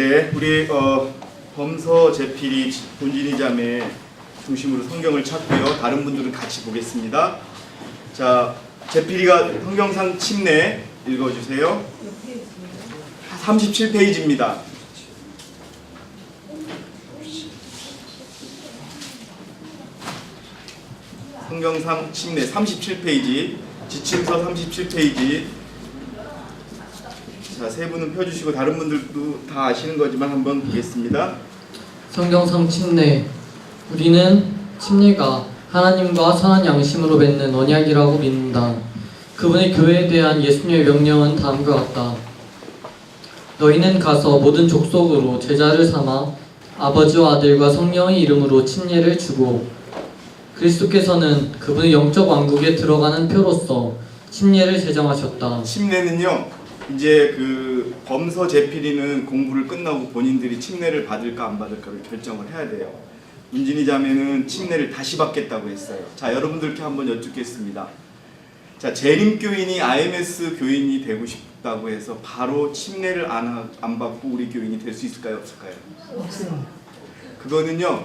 네, 우리 범서 제필이 본진이 자매 중심으로 성경을 찾고요. 다른 분들은 같이 보겠습니다. 자, 제필이가 성경상 침례 읽어주세요. 37페이지입니다. 성경상 침례 37페이지, 지침서 37페이지. 자, 세 분은 펴주시고 다른 분들도 다 아시는 거지만 한번 보겠습니다. 성경상 침례. 우리는 침례가 하나님과 선한 양심으로 맺는 언약이라고 믿는다. 그분의 교회에 대한 예수님의 명령은 다음과 같다. 너희는 가서 모든 족속으로 제자를 삼아 아버지와 아들과 성령의 이름으로 침례를 주고, 그리스도께서는 그분의 영적 왕국에 들어가는 표로서 침례를 제정하셨다. 침례는요, 이제 그 범서 제필이는 공부를 끝나고 본인들이 침례를 받을까 안 받을까를 결정을 해야 돼요. 문진이 자매는 침례를 다시 받겠다고 했어요. 자, 여러분들께 한번 여쭙겠습니다. 자, 재림교인이 IMS 교인이 되고 싶다고 해서 바로 침례를 안 받고 우리 교인이 될 수 있을까요? 없을까요? 없어요. 그거는요,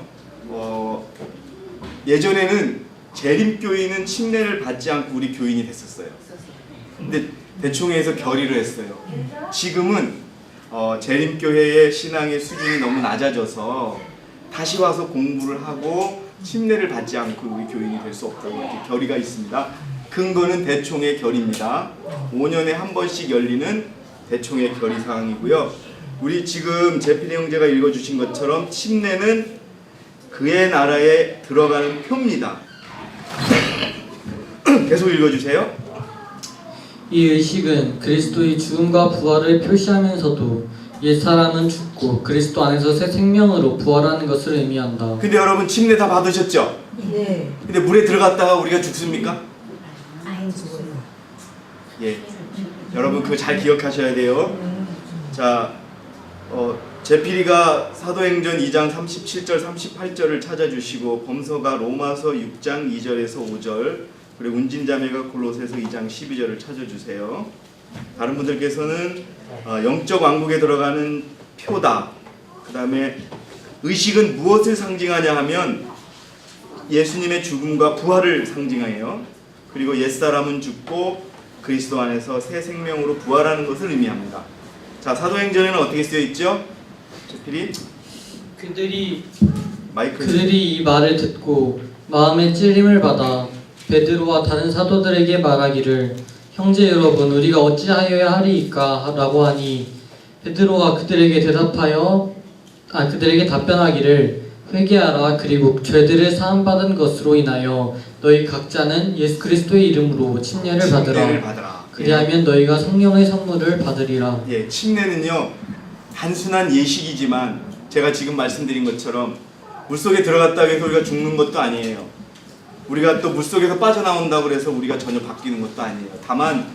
예전에는 재림교인은 침례를 받지 않고 우리 교인이 됐었어요. 근데 대총회에서 결의를 했어요. 지금은 재림교회의 신앙의 수준이 너무 낮아져서 다시 와서 공부를 하고 침례를 받지 않고 우리 교인이 될 수 없다고 이렇게 결의가 있습니다. 근거는 대총회 결의입니다. 5년에 한 번씩 열리는 대총회 결의 사항이고요. 우리 지금 제필이 형제가 읽어주신 것처럼 침례는 그의 나라에 들어가는 표입니다. 계속 읽어주세요. 이 의식은 그리스도의 죽음과 부활을 표시하면서도 옛사람은 죽고 그리스도 안에서 새 생명으로 부활하는 것을 의미한다. 근데 여러분 침례 다 받으셨죠? 네. 근데 물에 들어갔다가 우리가 죽습니까? 아예 죽어요. 예. 여러분 그거 잘 기억하셔야 돼요. 자, 제필이가 사도행전 2장 37절 38절을 찾아주시고 범서가 로마서 6장 2절에서 5절, 그리고 운진자매가 골로새서 2장 12절을 찾아주세요. 다른 분들께서는 영적 왕국에 들어가는 표다. 그 다음에 의식은 무엇을 상징하냐 하면 예수님의 죽음과 부활을 상징해요. 그리고 옛사람은 죽고 그리스도 안에서 새 생명으로 부활하는 것을 의미합니다. 자, 사도행전에는 어떻게 쓰여 있죠? 제필이? 그들이 이 말을 듣고 마음에 찔림을 받아 베드로와 다른 사도들에게 말하기를, 형제 여러분, 우리가 어찌하여야 하리이까? 라고 하니 베드로가 그들에게 답변하기를, 회개하라. 그리고 죄들을 사함받은 것으로 인하여 너희 각자는 예수 그리스도의 이름으로 침례를 받으라. 그리하면 너희가 성령의 선물을 받으리라. 예, 침례는요 단순한 예식이지만 제가 지금 말씀드린 것처럼 물속에 들어갔다고 해서 우리가 죽는 것도 아니에요. 우리가 또 물속에서 빠져나온다고 해서 우리가 전혀 바뀌는 것도 아니에요. 다만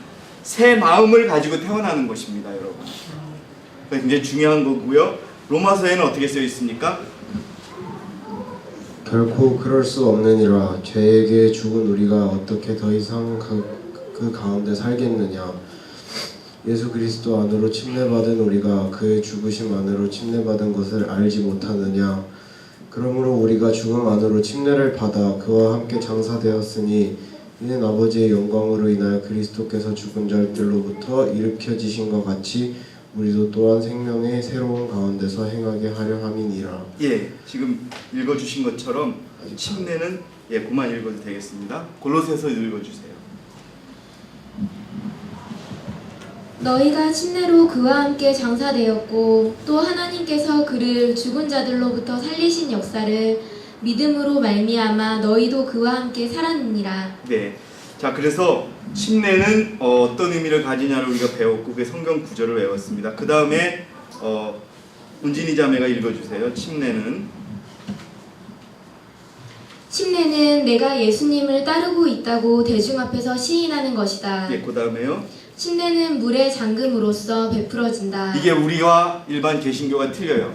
새 마음을 가지고 태어나는 것입니다, 여러분. 그게 굉장히 중요한 거고요. 로마서에는 어떻게 쓰여 있습니까? 결코 그럴 수 없느니라. 죄에게 죽은 우리가 어떻게 더 이상 그 가운데 살겠느냐. 예수 그리스도 안으로 침례받은 우리가 그의 죽으심 안으로 침례받은 것을 알지 못하느냐. 그러므로 우리가 죽음 안으로 침례를 받아 그와 함께 장사되었으니 이는 아버지의 영광으로 인하여 그리스도께서 죽은 자들로부터 일으켜지신 것 같이 우리도 또한 생명의 새로운 가운데서 행하게 하려 함이니라. 예, 지금 읽어주신 것처럼 침례는 그만 읽어도 되겠습니다. 골로새서 읽어주세요. 너희가 침례로 그와 함께 장사되었고 또 하나님께서 그를 죽은 자들로부터 살리신 역사를 믿음으로 말미암아 너희도 그와 함께 살았느니라. 네, 자, 그래서 침례는 어떤 의미를 가지냐를 우리가 배웠고 그 성경 구절을 외웠습니다. 그 다음에 운진이 자매가 읽어주세요. 침례는 내가 예수님을 따르고 있다고 대중 앞에서 시인하는 것이다. 예, 그 다음에요. 침례는 물의 잠금으로써 베풀어진다. 이게 우리와 일반 개신교가 틀려요.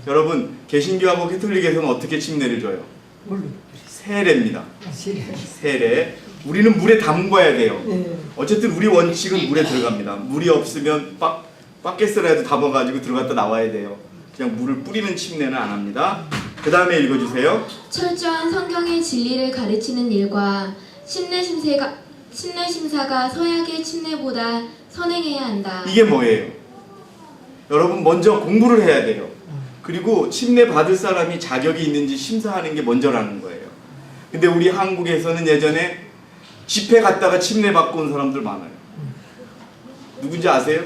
여러분, 개신교하고 캐톨릭에서는 어떻게 침례를 줘요? 물로. 세례입니다. 세례. 세례. 우리는 물에 담궈야 돼요. 네. 어쨌든 우리 원칙은 물에 들어갑니다. 물이 없으면 바켓스라도 담아가지고 들어갔다 나와야 돼요. 그냥 물을 뿌리는 침례는 안 합니다. 그 다음에 읽어주세요. 철저한 성경의 진리를 가르치는 일과 침례심사가 서약의 침례보다 선행해야 한다. 이게 뭐예요? 여러분 먼저 공부를 해야 돼요. 그리고 침례 받을 사람이 자격이 있는지 심사하는 게 먼저라는 거예요. 근데 우리 한국에서는 예전에 집회 갔다가 침례 받고 온 사람들 많아요. 누군지 아세요?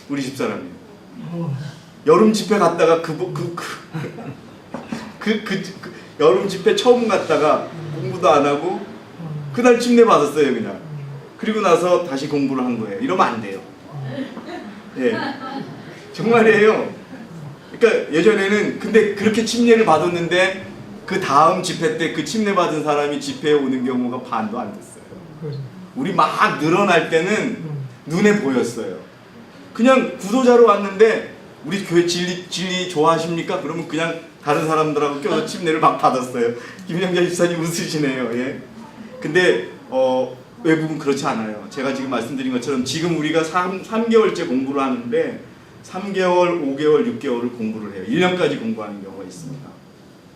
우리 집사람이에요. 여름 집회 갔다가 여름 집회 처음 갔다가 공부도 안 하고 그날 침례 받았어요 그냥. 그리고 나서 다시 공부를 한 거예요. 이러면 안 돼요. 예, 정말이에요. 그러니까 예전에는 근데 그렇게 침례를 받았는데 그 다음 집회 때 그 침례 받은 사람이 집회에 오는 경우가 반도 안 됐어요. 우리 막 늘어날 때는 눈에 보였어요. 그냥 구도자로 왔는데 우리 교회 진리 좋아하십니까? 그러면 그냥 다른 사람들하고 껴서 침례를 막 받았어요. 김영자 집사님 웃으시네요. 예. 근데 외국은 그렇지 않아요. 제가 지금 말씀드린 것처럼 지금 우리가 3개월째 공부를 하는데 3개월, 5개월, 6개월을 공부를 해요. 1년까지 공부하는 경우가 있습니다.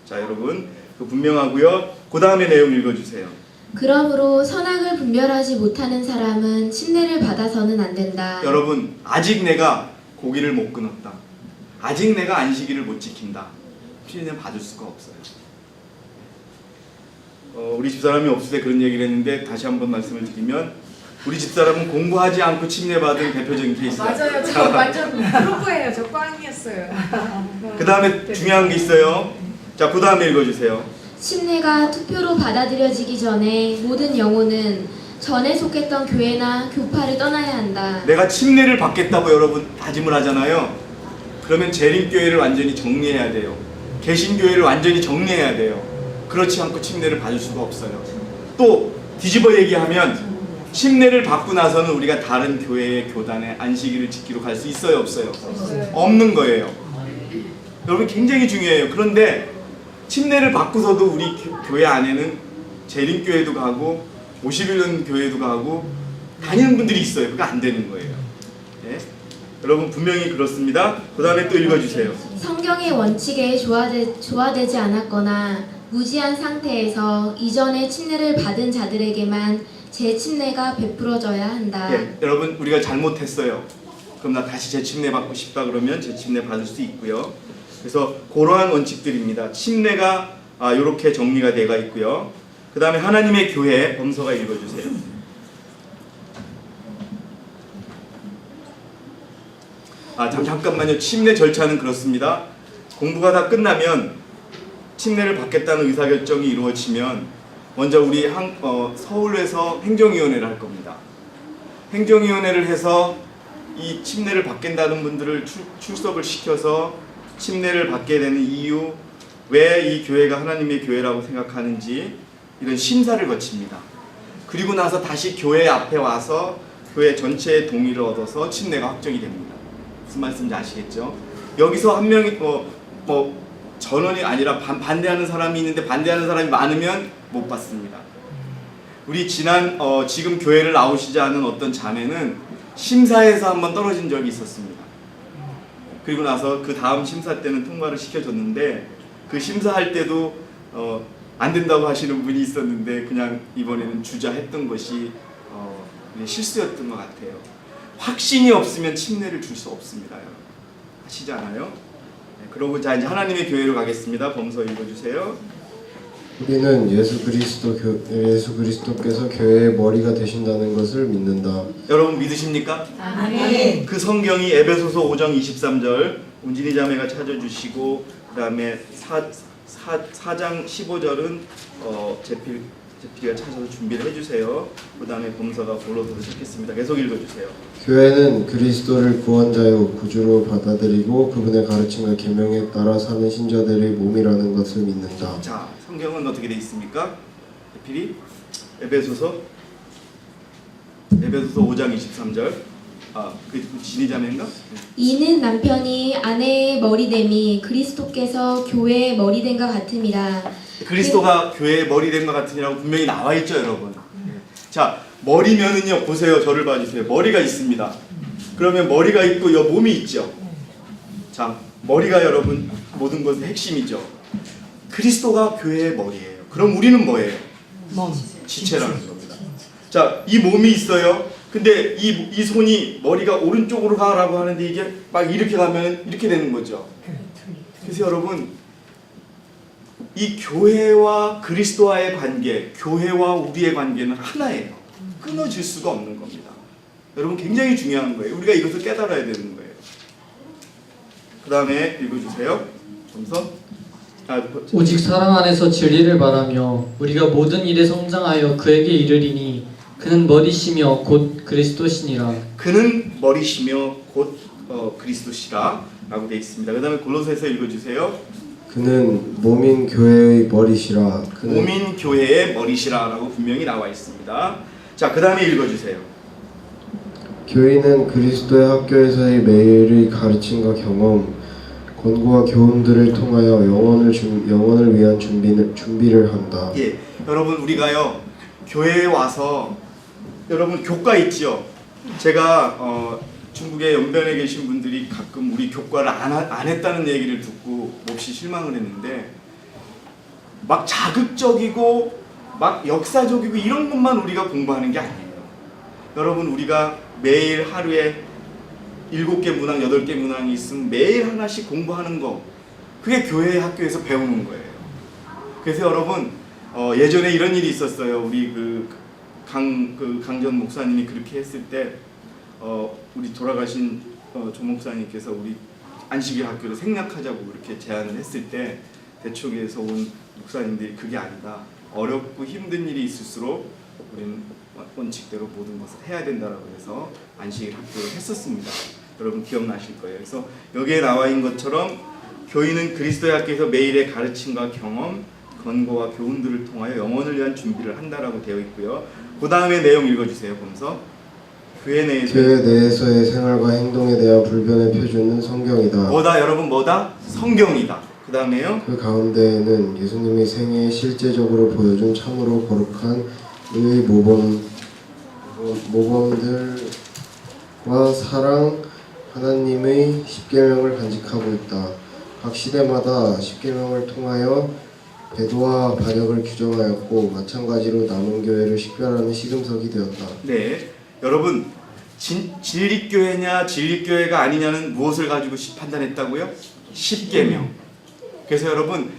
자, 여러분 분명하고요. 그 다음에 내용 읽어주세요. 그러므로 선악을 분별하지 못하는 사람은 침례를 받아서는 안 된다. 여러분 아직 내가 고기를 못 끊었다. 아직 내가 안식일을 못 지킨다. 침례는 받을 수가 없어요. 우리 집사람이 없을 때 그런 얘기를 했는데 다시 한번 말씀을 드리면 우리 집사람은 공부하지 않고 침례 받은 대표적인 케이스다. 맞아요. 저 완전 그런 거예요. 저 꽝이었어요. 그 다음에 중요한 게 있어요. 자, 그 다음에 읽어주세요. 침례가 투표로 받아들여지기 전에 모든 영혼은 전에 속했던 교회나 교파를 떠나야 한다. 내가 침례를 받겠다고 여러분 다짐을 하잖아요. 그러면 재림교회를 완전히 정리해야 돼요. 개신교회를 완전히 정리해야 돼요. 그렇지 않고 침례를 받을 수가 없어요. 또 뒤집어 얘기하면 침례를 받고 나서는 우리가 다른 교회의 교단의 안식일을 지키러 갈 수 있어요, 없어요? 없는 거예요. 여러분 굉장히 중요해요. 그런데 침례를 받고서도 우리 교회 안에는 재림교회도 가고 51년 교회도 가고 다니는 분들이 있어요. 그거 안 되는 거예요. 네? 여러분 분명히 그렇습니다. 그 다음에 또 읽어주세요. 성경의 원칙에 조화되지 않았거나 무지한 상태에서 이전에 침례를 받은 자들에게만 재침례가 베풀어져야 한다. 예, 여러분 우리가 잘못했어요. 그럼 나 다시 재침례 받고 싶다 그러면 재침례 받을 수 있고요. 그래서 그러한 원칙들입니다. 침례가 이렇게 정리가 되어 있고요. 그 다음에 하나님의 교회 범서가 읽어주세요. 잠깐만요. 침례 절차는 그렇습니다. 공부가 다 끝나면 침례를 받겠다는 의사결정이 이루어지면 먼저 우리 서울에서 행정위원회를 할 겁니다. 행정위원회를 해서 이 침례를 받겠다는 분들을 출석을 시켜서 침례를 받게 되는 이유, 왜 이 교회가 하나님의 교회라고 생각하는지 이런 심사를 거칩니다. 그리고 나서 다시 교회 앞에 와서 교회 전체의 동의를 얻어서 침례가 확정이 됩니다. 무슨 말씀인지 아시겠죠? 여기서 한 명이 전원이 아니라 반대하는 사람이 있는데 반대하는 사람이 많으면 못 받습니다. 우리 지금 교회를 나오시지 않은 어떤 자매는 심사에서 한번 떨어진 적이 있었습니다. 그리고 나서 그 다음 심사 때는 통과를 시켜줬는데 그 심사할 때도 안 된다고 하시는 분이 있었는데 그냥 이번에는 주저했던 것이 실수였던 것 같아요. 확신이 없으면 침례를 줄 수 없습니다. 아시지 않아요? 네, 그러고 자 이제 하나님의 교회로 가겠습니다. 범서 읽어주세요. 우리는 예수 그리스도께서 교회의 머리가 되신다는 것을 믿는다. 여러분 믿으십니까? 아멘. 그 성경이 에베소서 5장 23절 운진이 자매가 찾아주시고 그 다음에 4장 15절은 제필이가 찾아서 준비를 해주세요. 그 다음에 범서가 골로새서 찾겠습니다. 계속 읽어주세요. 교회는 그리스도를 구원자요 구주로 받아들이고 그분의 가르침과 계명에 따라 사는 신자들의 몸이라는 것을 믿는다. 자, 성경은 어떻게 되어 있습니까? 제필이 에베소서 5장 23절. 그 진이자매인가? 이는 남편이 아내의 머리됨이 그리스도께서 교회의 머리됨과 같음이라. 그리스도가 교회의 머리된 것 같으니라고 분명히 나와 있죠, 여러분. 자, 머리면은요, 보세요, 저를 봐주세요. 머리가 있습니다. 그러면 머리가 있고 여 몸이 있죠. 자, 머리가 여러분 모든 것의 핵심이죠. 그리스도가 교회의 머리예요. 그럼 우리는 뭐예요? 몸. 지체라는 겁니다. 자, 이 몸이 있어요. 근데 이 손이 머리가 오른쪽으로 가라고 하는데 이게 막 이렇게 가면 이렇게 되는 거죠. 그래서 여러분, 이 교회와 그리스도와의 관계, 교회와 우리의 관계는 하나예요. 끊어질 수가 없는 겁니다. 여러분, 굉장히 중요한 거예요. 우리가 이것을 깨달아야 되는 거예요. 그 다음에 읽어주세요. 점서. 오직 사랑 안에서 진리를 말하며 우리가 모든 일에 성장하여 그에게 이르리니 그는 머리시며 곧 그리스도시니라. 그는 머리시며 곧 그리스도시라 라고 되어 있습니다. 그 다음에 골로새서 읽어주세요. 그는 몸인 교회의 머리시라. 그는 몸인 교회의 머리시라 라고 분명히 나와 있습니다. 자, 그 다음에 읽어주세요. 교인은 그리스도의 학교에서의 매일의 가르침과 경험, 권고와 교훈들을 통하여 영혼을 위한 준비를 한다. 예, 여러분, 우리가요 교회에 와서 여러분 교과 있지요. 제가 중국의 연변에 계신 분들이 가끔 우리 교과를 안 했다는 얘기를 듣고 몹시 실망을 했는데, 막 자극적이고 막 역사적이고 이런 것만 우리가 공부하는 게 아니에요. 여러분, 우리가 매일 하루에 7개 문항, 8개 문항이 있으면 매일 하나씩 공부하는 거, 그게 교회 학교에서 배우는 거예요. 그래서 여러분, 예전에 이런 일이 있었어요. 우리 강전 목사님이 그렇게 했을 때 우리 돌아가신 조 목사님께서 우리 안식일 학교를 생략하자고 그렇게 제안을 했을 때 대촉에서 온 목사님들이 그게 아니다, 어렵고 힘든 일이 있을수록 우리는 원칙대로 모든 것을 해야 된다라고 해서 안식일 학교를 했었습니다. 여러분 기억나실 거예요. 그래서 여기에 나와 있는 것처럼 교인은 그리스도의 학교에서 매일의 가르침과 경험, 권고와 교훈들을 통하여 영혼을 위한 준비를 한다라고 되어 있고요. 그 다음에 내용 읽어주세요. 보면서 교회 내에서의 생활과 행동에 대한 불변의 표준은 성경이다. 뭐다 여러분? 뭐다? 성경이다. 그 다음에요. 그 가운데에는 예수님의 생애에 실제적으로 보여준 참으로 거룩한 의의 모범들과 사랑, 하나님의 십계명을 간직하고 있다. 각 시대마다 십계명을 통하여 배도와 반역을 규정하였고 마찬가지로 남은 교회를 식별하는 시금석이 되었다. 네, 여러분 진리교회냐 진리교회가 아니냐는 무엇을 가지고 판단했다고요? 십계명. 그래서 여러분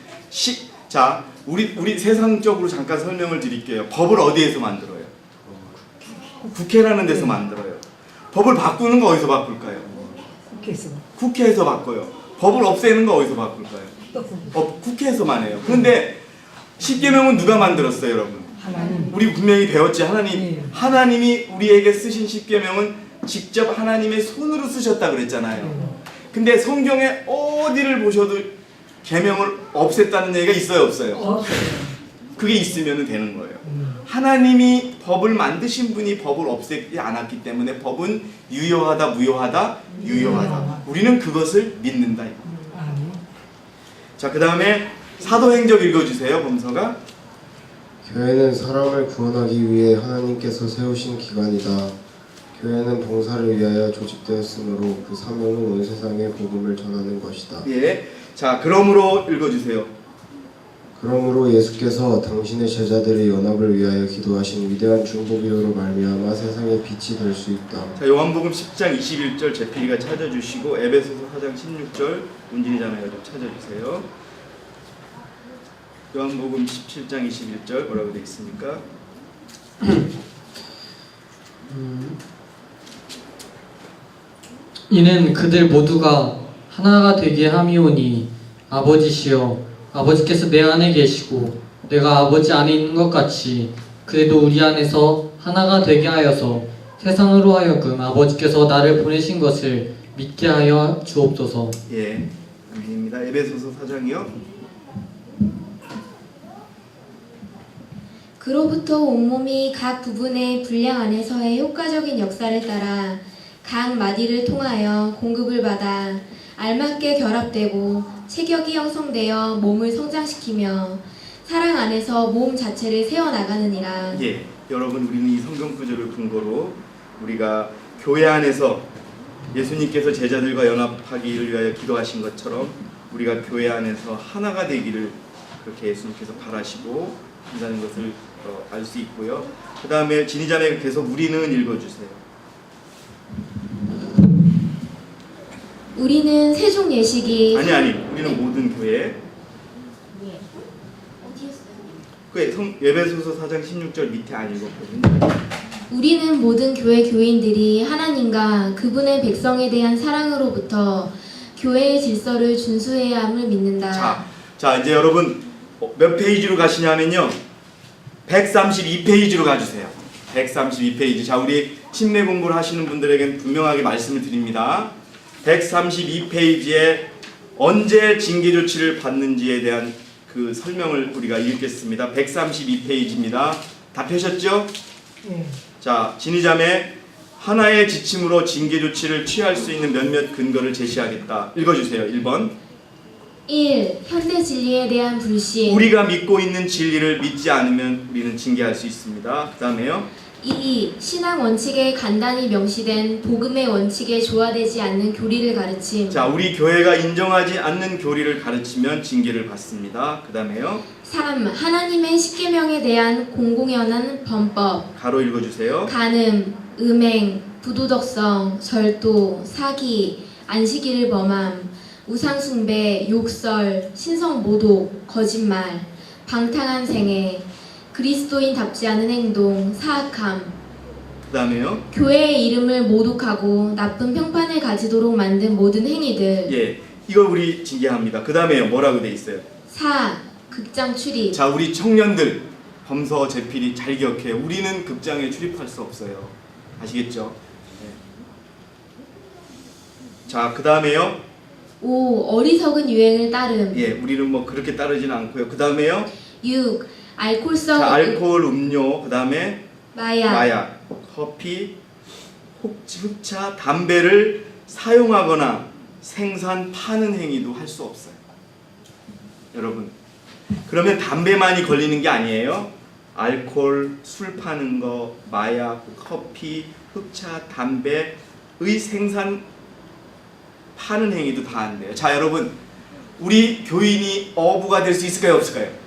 자 우리 세상적으로 잠깐 설명을 드릴게요. 법을 어디에서 만들어요? 국회라는 데서 만들어요. 법을 바꾸는 거 어디서 바꿀까요? 국회에서 바꿔요. 법을 없애는 거 어디서 바꿀까요? 국회에서만 해요. 그런데 십계명은 누가 만들었어요, 여러분? 하나님. 우리 분명히 배웠지. 네. 하나님이 우리에게 쓰신 십계명은 직접 하나님의 손으로 쓰셨다 그랬잖아요. 근데 성경에 어디를 보셔도 계명을 없앴다는 얘기가 있어요, 없어요? 그게 있으면 되는 거예요. 하나님이 법을 만드신 분이 법을 없애지 않았기 때문에 법은 유효하다, 무효하다, 유효하다. 우리는 그것을 믿는다. 자, 그 다음에 사도행적 읽어주세요, 범서가. 교회는 사람을 구원하기 위해 하나님께서 세우신 기관이다. 교회는 봉사를 위하여 조직되었으므로 그 사명은 온 세상에 복음을 전하는 것이다. 예. 자, 그러므로 읽어주세요. 그러므로 예수께서 당신의 제자들의 연합을 위하여 기도하신 위대한 중보기도로 말미암아 세상의 빛이 될 수 있다. 자, 요한복음 10장 21절 제필이가 찾아주시고 에베소서 4장 16절 문진이 자매가 좀 찾아주세요. 요한복음 17장 21절 뭐라고 되어 있습니까? 이는 그들 모두가 하나가 되게 함이오니 아버지시여 아버지께서 내 안에 계시고 내가 아버지 안에 있는 것 같이 그래도 우리 안에서 하나가 되게 하여서 세상으로 하여금 아버지께서 나를 보내신 것을 믿게 하여 주옵소서. 예, 아멘입니다. 에베소서 4장이요. 그로부터 온몸이 각 부분의 분량 안에서의 효과적인 역사를 따라 각 마디를 통하여 공급을 받아 알맞게 결합되고 체격이 형성되어 몸을 성장시키며 사랑 안에서 몸 자체를 세워나가느니라. 예, 여러분 우리는 이 성경 구절을 근거로 우리가 교회 안에서 예수님께서 제자들과 연합하기를 위하여 기도하신 것처럼 우리가 교회 안에서 하나가 되기를 그렇게 예수님께서 바라시고 한다는 것을 알 수 있고요. 그 다음에 진희자매 계속 우리는 읽어주세요. 우리는 세종 예식이 아니 우리는 모든 교회. 그 에베소서 4장 16절 밑에 안 읽었거든요. 우리는 모든 교회 교인들이 하나님과 그분의 백성에 대한 사랑으로부터 교회의 질서를 준수해야 함을 믿는다. 자 이제 여러분 몇 페이지로 가시냐면요. 132페이지로 가주세요. 132페이지. 자, 우리 침례 공부를 하시는 분들에겐 분명하게 말씀을 드립니다. 132페이지에 언제 징계 조치를 받는지에 대한 그 설명을 우리가 읽겠습니다. 132페이지입니다. 다 펴셨죠? 네. 자, 진희자매 하나의 지침으로 징계 조치를 취할 수 있는 몇몇 근거를 제시하겠다. 읽어주세요. 1번. 1. 현대 진리에 대한 불신. 우리가 믿고 있는 진리를 믿지 않으면 우리는 징계할 수 있습니다. 그 다음에요. 2. 신앙 원칙에 간단히 명시된 복음의 원칙에 조화되지 않는 교리를 가르침. 자, 우리 교회가 인정하지 않는 교리를 가르치면 징계를 받습니다. 그 다음에요. 3. 하나님의 십계명에 대한 공공연한 범법. 가로 읽어주세요. 간음, 음행, 부도덕성, 절도, 사기, 안식일을 범함, 우상숭배, 욕설, 신성모독, 거짓말, 방탕한 생애, 그리스도인답지 않은 행동, 사악함. 그 다음에요. 교회의 이름을 모독하고 나쁜 평판을 가지도록 만든 모든 행위들. 예, 이걸 우리 징계합니다. 그 다음에요. 뭐라고 돼 있어요? 4. 극장 출입. 자, 우리 청년들 범서 제필이 잘 기억해요. 우리는 극장에 출입할 수 없어요. 아시겠죠? 네. 자, 그 다음에요. 5. 어리석은 유행을 따름. 예, 우리는 뭐 그렇게 따르지는 않고요. 그 다음에요. 6. 알코올성 자, 알코올, 음료, 그 다음에 마약, 커피, 흑차, 담배를 사용하거나 생산, 파는 행위도 할 수 없어요. 여러분, 그러면 담배만이 걸리는 게 아니에요. 알코올, 술 파는 거, 마약, 커피, 흑차, 담배의 생산, 파는 행위도 다 안 돼요. 자, 여러분, 우리 교인이 어부가 될 수 있을까요, 없을까요?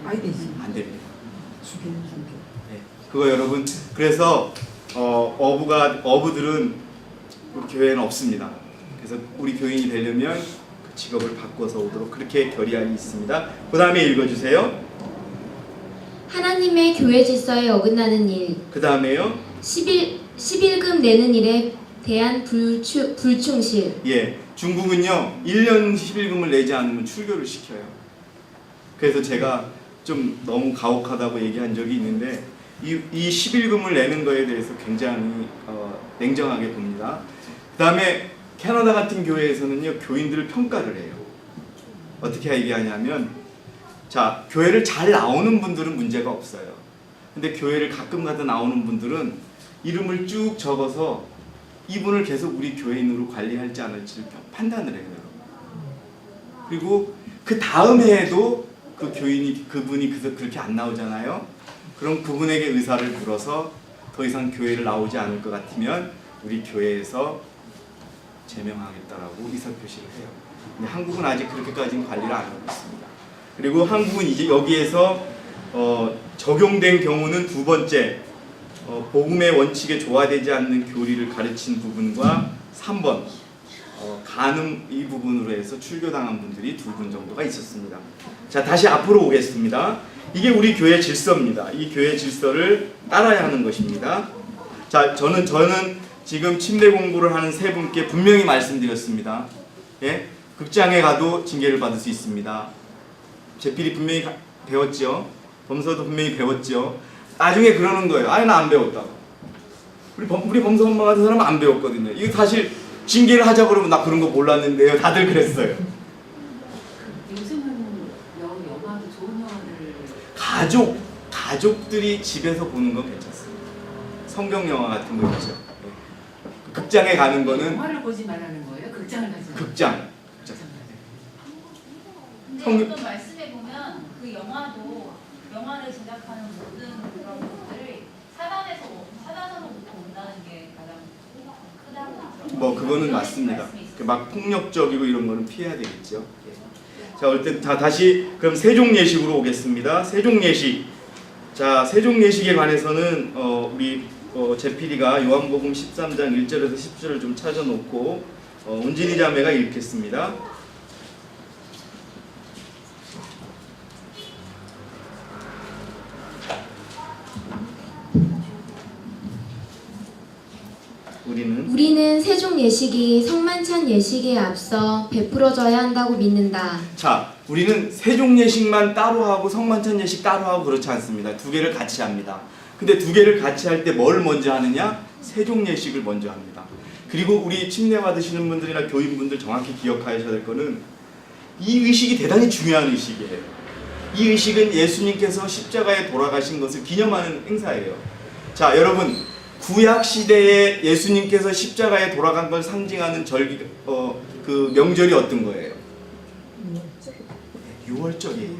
아이 되지. 안 됩니다. 죽이는 성격. 네, 그거 여러분, 그래서 어부들은 우리 교회에는 없습니다. 그래서 우리 교인이 되려면 그 직업을 바꿔서 오도록 그렇게 결의안이 있습니다. 그 다음에 읽어주세요. 하나님의 교회 질서에 어긋나는 일. 그 다음에요. 11금 내는 일에 대한 불충실. 예, 중국은요 1년 11금을 내지 않으면 출교를 시켜요. 그래서 제가 좀 너무 가혹하다고 얘기한 적이 있는데 이 11금을 내는 거에 대해서 굉장히 냉정하게 봅니다. 그 다음에 캐나다 같은 교회에서는요 교인들을 평가를 해요. 어떻게 얘기하냐면, 자, 교회를 잘 나오는 분들은 문제가 없어요. 근데 교회를 가끔 가다 나오는 분들은 이름을 쭉 적어서 이분을 계속 우리 교인으로 관리할지 않을지를 판단을 해요. 그리고 그 다음 해에도 그 교인이, 그분이 그렇게 안 나오잖아요. 그럼 그분에게 의사를 물어서 더 이상 교회를 나오지 않을 것 같으면 우리 교회에서 제명하겠다라고 의사표시를 해요. 근데 한국은 아직 그렇게까지는 관리를 안 하고 있습니다. 그리고 한국은 이제 여기에서 적용된 경우는 두 번째, 복음의 원칙에 조화되지 않는 교리를 가르친 부분과 3번 간음, 이 부분으로 해서 출교당한 분들이 2분 정도가 있었습니다. 자, 다시 앞으로 오겠습니다. 이게 우리 교회 질서입니다. 이 교회 질서를 따라야 하는 것입니다. 자, 저는 지금 침례 공부를 하는 세 분께 분명히 말씀드렸습니다. 예? 극장에 가도 징계를 받을 수 있습니다. 제필이 분명히 배웠죠. 범서도 분명히 배웠죠. 나중에 그러는 거예요. 아니, 나 안 배웠다고. 우리 범서 엄마 같은 사람은 안 배웠거든요. 이거 사실 징계를 하자 그러면 나 그런 거 몰랐는데요. 다들 그랬어요. 요즘은 영화도 좋은 영화들을 가족들이 집에서 보는 건 괜찮습니다. 성경 영화 같은 거 있죠. 네. 극장에 가는 거는 영화를 보지 말라는 거예요? 극장을 가지 말라는 극장. 근데 어떤 말씀에 보면 그 영화를 제작하는 모든 그런 것들이 사단으로부터 온다는 게 가장 큰 뭐 그거는 맞습니다. 막 폭력적이고 이런 거는 피해야 되겠죠. 자, 어쨌든 자 다시 그럼 세종 예식으로 오겠습니다. 세종 예식. 자, 세종 예식에 관해서는 우리 제 PD가 요한복음 13장 1절에서 10절을 좀 찾아놓고 운진이 자매가 읽겠습니다. 우리는 세종 예식이 성만찬 예식에 앞서 베풀어져야 한다고 믿는다. 자, 우리는 세종 예식만 따로 하고 성만찬 예식 따로 하고 그렇지 않습니다. 두 개를 같이 합니다. 근데 두 개를 같이 할 때 뭘 먼저 하느냐? 세종 예식을 먼저 합니다. 그리고 우리 침례 받으시는 분들이나 교인분들 정확히 기억하셔야 될 거는 이 의식이 대단히 중요한 의식이에요. 이 의식은 예수님께서 십자가에 돌아가신 것을 기념하는 행사예요. 자, 여러분, 구약 시대에 예수님께서 십자가에 돌아간 걸 상징하는 그 명절이 어떤 거예요? 유월절이에요.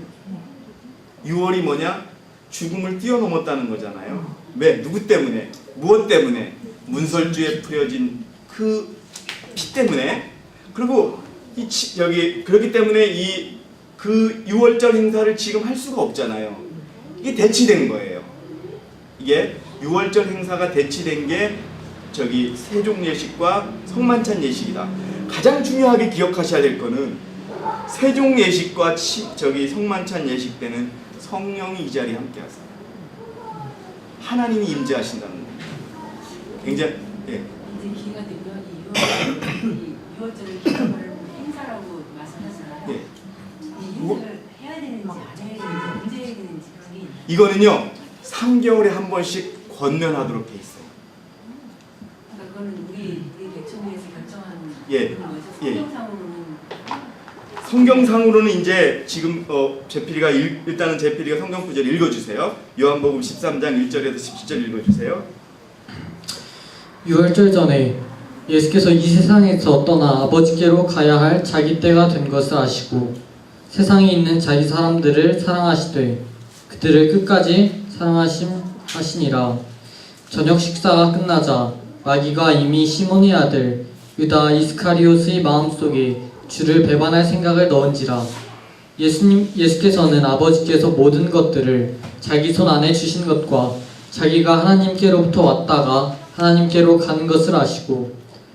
유월이 뭐냐? 죽음을 뛰어넘었다는 거잖아요. 왜? 누구 때문에? 무엇 때문에? 문설주에 뿌려진 그 피 때문에. 그리고 그렇기 때문에 그 유월절 행사를 지금 할 수가 없잖아요. 이게 대치된 거예요. 이게 유월절 행사가 대치된 게 세종 예식과 성만찬 예식이다. 가장 중요하게 기억하셔야 될 거는 세종 예식과 성만찬 예식 때는 성령이 이 자리에 함께 하세요. 하나님이 임재하신다는 겁니다. 굉장히 이제 기회가 되면 이 유월절을 기념하는 행사라고 말씀하잖아요. 예. 이 행사를 해야 되는지 안 해야 되는지 언제 해야 되는지 그런 게 이거는요 3개월에 한 번씩 권면하도록 돼 있어요. 그러니까 그거는 우리 백천위에서 결정하는 예. 거죠. 예. 성경상으로는 성경상으로는 이제 지금 일단은 제 PD가 성경 구절 읽어주세요. 요한복음 13장 1절에서 17절 읽어주세요. 유월절 전에 예수께서 이 세상에서 떠나 아버지께로 가야 할 자기 때가 된 것을 아시고 세상에 있는 자기 사람들을 사랑하시되 그들을 끝까지 사랑하시니라. 저녁 식사가 끝나자 마귀가 이미 시몬의 아들 유다 이스카리옷의 마음속에 주를 배반할 생각을 넣은지라. 예수께서는 아버지께서 모든 것들을 자기 손 안에 주신 것과 자기가 하나님께로부터 왔다가 하나님께로 가는 것을 아시고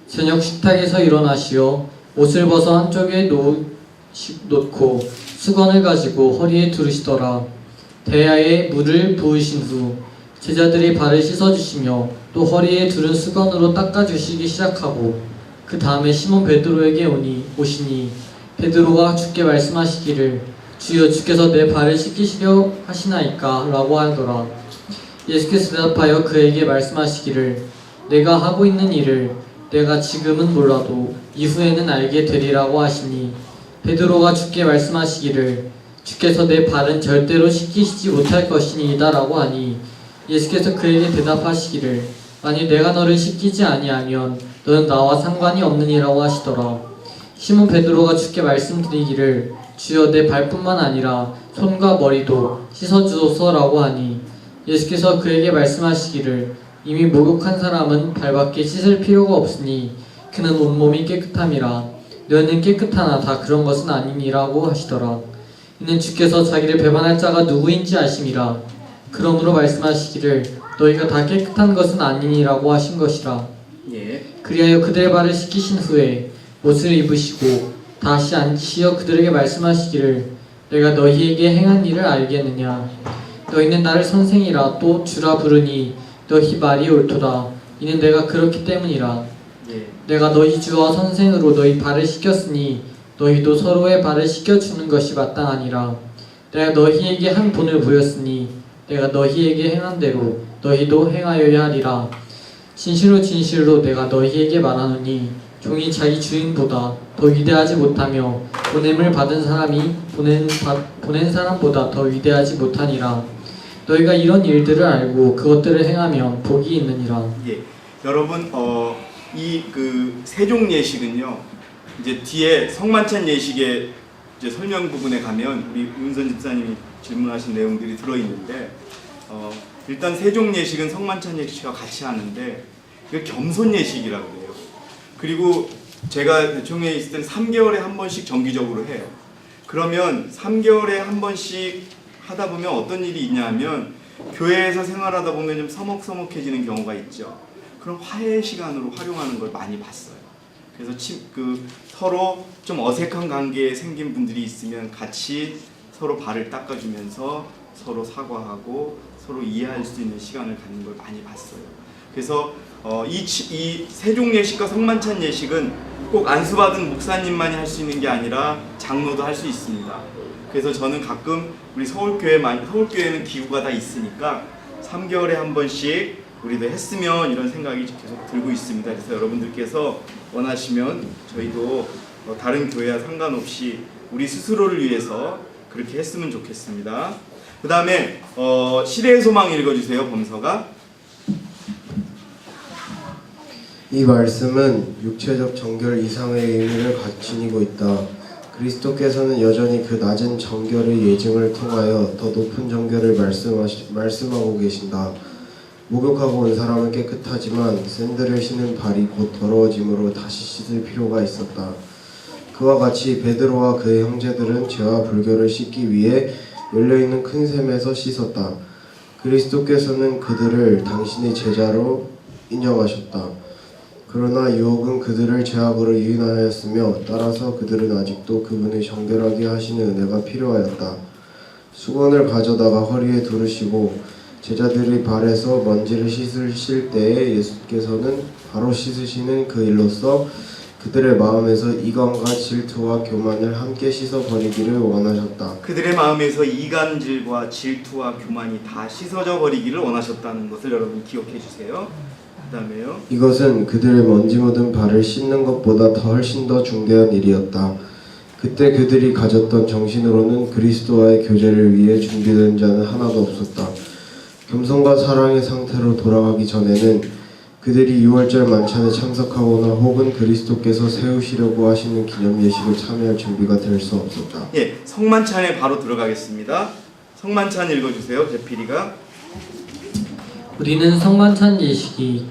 저녁 식탁에서 일어나시어 옷을 벗어 한쪽에 놓고 수건을 가지고 허리에 두르시더라. 대야에 물을 부으신 후 제자들이 발을 씻어주시며 또 허리에 두른 수건으로 닦아주시기 시작하고 그 다음에 시몬 베드로에게 오시니 베드로가 주께 말씀하시기를 주여 주께서 내 발을 씻기시려 하시나이까 라고 하더라. 예수께서 대답하여 그에게 말씀하시기를 내가 하고 있는 일을 내가 지금은 몰라도 이후에는 알게 되리라고 하시니 베드로가 주께 말씀하시기를 주께서 내 발은 절대로 씻기시지 못할 것이니이다 라고 하니 예수께서 그에게 대답하시기를 만일 내가 너를 씻기지 아니하면 너는 나와 상관이 없느니라고 하시더라. 시몬 베드로가 주께 말씀드리기를 주여 내 발뿐만 아니라 손과 머리도 씻어주소서라고 하니 예수께서 그에게 말씀하시기를 이미 목욕한 사람은 발밖에 씻을 필요가 없으니 그는 온몸이 깨끗함이라 너희는 깨끗하나 다 그런 것은 아니니라고 하시더라. 이는 주께서 자기를 배반할 자가 누구인지 아심이라. 그러므로 말씀하시기를 너희가 다 깨끗한 것은 아니니라고 하신 것이라. 예. 그리하여 그들의 발을 씻기신 후에 옷을 입으시고 다시 앉으시어 그들에게 말씀하시기를 내가 너희에게 행한 일을 알겠느냐. 너희는 나를 선생이라 또 주라 부르니 너희 말이 옳도다. 이는 내가 그렇기 때문이라. 예. 내가 너희 주와 선생으로 너희 발을 씻겼으니 너희도 서로의 발을 씻겨주는 것이 마땅하니라. 내가 너희에게 한 본을 보였으니 내가 너희에게 행한 대로 너희도 행하여야 하리라. 진실로 진실로 내가 너희에게 말하노니 종이 자기 주인보다 더 위대하지 못하며 보냄을 받은 사람이 보낸 사람보다 더 위대하지 못하니라. 너희가 이런 일들을 알고 그것들을 행하면 복이 있느니라. 예. 여러분 이 세종 예식은요. 이제 뒤에 성만찬 예식의 이제 설명 부분에 가면 우리 윤선 집사님이 질문하신 내용들이 들어 있는데 일단 세종 예식은 성만찬 예식과 같이 하는데 이걸 겸손 예식이라고 해요. 그리고 제가 대총회에 있을 때는 3개월에 한 번씩 정기적으로 해요. 그러면 3개월에 한 번씩 하다 보면 어떤 일이 있냐면 교회에서 생활하다 보면 좀 서먹서먹해지는 경우가 있죠. 그럼 화해 시간으로 활용하는 걸 많이 봤어요. 그래서 서로 좀 어색한 관계에 생긴 분들이 있으면 같이 서로 발을 닦아주면서 서로 사과하고 서로 이해할 수 있는 시간을 갖는 걸 많이 봤어요. 그래서 이 세종 예식과 성만찬 예식은 꼭 안수받은 목사님만이 할 수 있는 게 아니라 장로도 할 수 있습니다. 그래서 저는 가끔 우리 서울교회는 기구가 다 있으니까 3개월에 한 번씩 우리도 했으면 이런 생각이 계속 들고 있습니다. 그래서 여러분들께서 원하시면 저희도 다른 교회와 상관없이 우리 스스로를 위해서 그렇게 했으면 좋겠습니다. 그 다음에 시대의 소망 읽어주세요. 범서가. 이 말씀은 육체적 정결 이상의 의미를 지니고 있다. 그리스도께서는 여전히 그 낮은 정결의 예증을 통하여 더 높은 정결을 말씀하고 계신다. 목욕하고 온 사람은 깨끗하지만 샌들을 신은 발이 곧 더러워짐으로 다시 씻을 필요가 있었다. 그와 같이 베드로와 그의 형제들은 죄와 불결을 씻기 위해 열려있는 큰 샘에서 씻었다. 그리스도께서는 그들을 당신의 제자로 인정하셨다. 그러나 유혹은 그들을 죄악으로 유인하였으며 따라서 그들은 아직도 그분의 정결하게 하시는 은혜가 필요하였다. 수건을 가져다가 허리에 두르시고 제자들의 발에서 먼지를 씻으실 때에 예수께서는 바로 씻으시는 그 일로써 그들의 마음에서 이간과 질투와 교만을 함께 씻어버리기를 원하셨다. 그들의 마음에서 이간질과 질투와 교만이 다 씻어져 버리기를 원하셨다는 것을 여러분 기억해 주세요. 그 다음에요. 이것은 그들의 먼지 묻은 발을 씻는 것보다 훨씬 더 중대한 일이었다. 그때 그들이 가졌던 정신으로는 그리스도와의 교제를 위해 준비된 자는 하나도 없었다. 겸손과 사랑의 상태로 돌아가기 전에는 그들이 유월절 만찬에 참석하거나 혹은 그리스도께서 세우시려고 하시는 기념 예식을 참여할 준비가 될 수 없었다. 예, 성만찬에 바로 들어가겠습니다. 성만찬 읽어주세요. 제필이가. 우리는 성만찬 예식이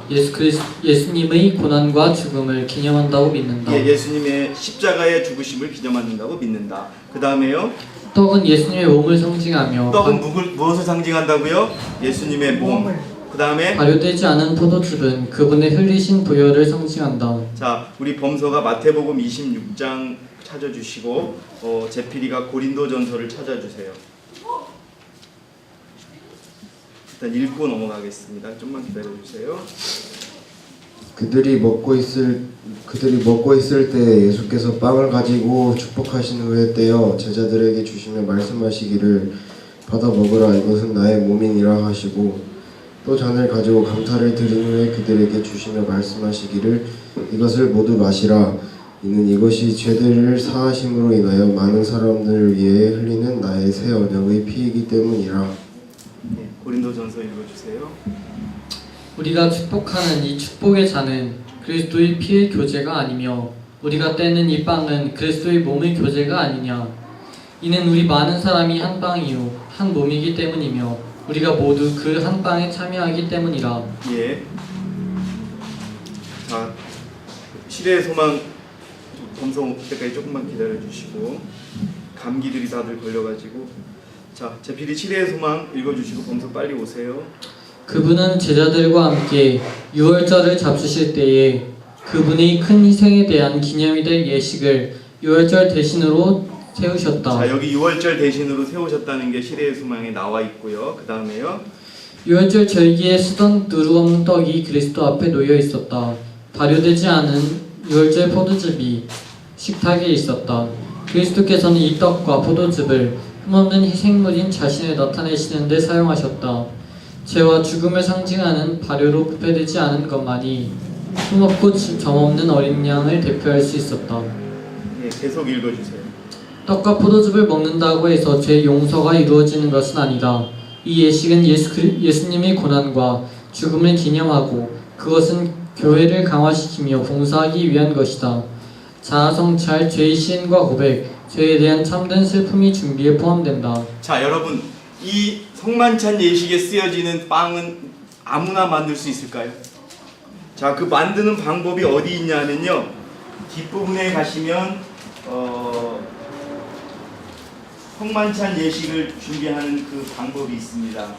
예수님의 고난과 죽음을 기념한다고 믿는다. 예, 예수님의 십자가의 죽으심을 기념한다고 믿는다. 그 다음에요. 떡은 예수님의 몸을 상징하며 떡은 무엇을 상징한다고요? 예수님의 몸. 그 다음에 발효되지 않은 포도즙은 그분의 흘리신 보혈을 상징한다. 자, 우리 범서가 마태복음 26장 찾아주시고 제필이가 고린도전서를 찾아주세요. 일단 읽고 넘어가겠습니다. 좀만 기다려주세요. 그들이 먹고 있을 때 예수께서 빵을 가지고 축복하신 후에 떼어 제자들에게 주시며 말씀하시기를 받아 먹으라 이것은 나의 몸이니라 하시고 또 잔을 가지고 감사를 드린 후에 그들에게 주시며 말씀하시기를 이것을 모두 마시라 이는 이것이 죄들을 사하심으로 인하여 많은 사람들을 위해 흘리는 나의 새 언약의 피이기 때문이라. 네, 고린도전서 읽어주세요. 우리가 축복하는 이 축복의 잔은 그리스도의 피의 교제가 아니며 우리가 떼는 이 빵은 그리스도의 몸의 교제가 아니냐. 이는 우리 많은 사람이 한 빵이요 한 몸이기 때문이며 우리가 모두 그 한 빵에 참여하기 때문이라. 예. 자, 시대의 소망 범서 올 때까지 조금만 기다려주시고 감기들이 다들 걸려가지고 자, 제필이 시대의 소망 읽어주시고 범서 빨리 오세요. 그분은 제자들과 함께 유월절을 잡수실 때에 그분의 큰 희생에 대한 기념이 될 예식을 유월절 대신으로 세우셨다. 자, 여기 유월절 대신으로 세우셨다는 게 시대의 소망에 나와 있고요. 그 다음에요. 유월절 절기에 쓰던 누루 없는 떡이 그리스도 앞에 놓여 있었다. 발효되지 않은 유월절 포도즙이 식탁에 있었다. 그리스도께서는 이 떡과 포도즙을 흠없는 희생물인 자신을 나타내시는 데 사용하셨다. 죄와 죽음을 상징하는 발효로 부패되지 않은 것만이 흠없고 점없는 어린 양을 대표할 수 있었다. 예, 계속 읽어주세요. 떡과 포도즙을 먹는다고 해서 죄 용서가 이루어지는 것은 아니다. 이 예식은 예수님의 고난과 죽음을 기념하고 그것은 교회를 강화시키며 봉사하기 위한 것이다. 자아 성찰, 죄의 시인과 고백, 죄에 대한 참된 슬픔이 준비에 포함된다. 자, 여러분, 이 성만찬 예식에 쓰여지는 빵은 아무나 만들 수 있을까요? 자, 그 만드는 방법이 어디 있냐면요. 뒷부분에 가시면 성만찬 예식을 준비하는 그 방법이 있습니다.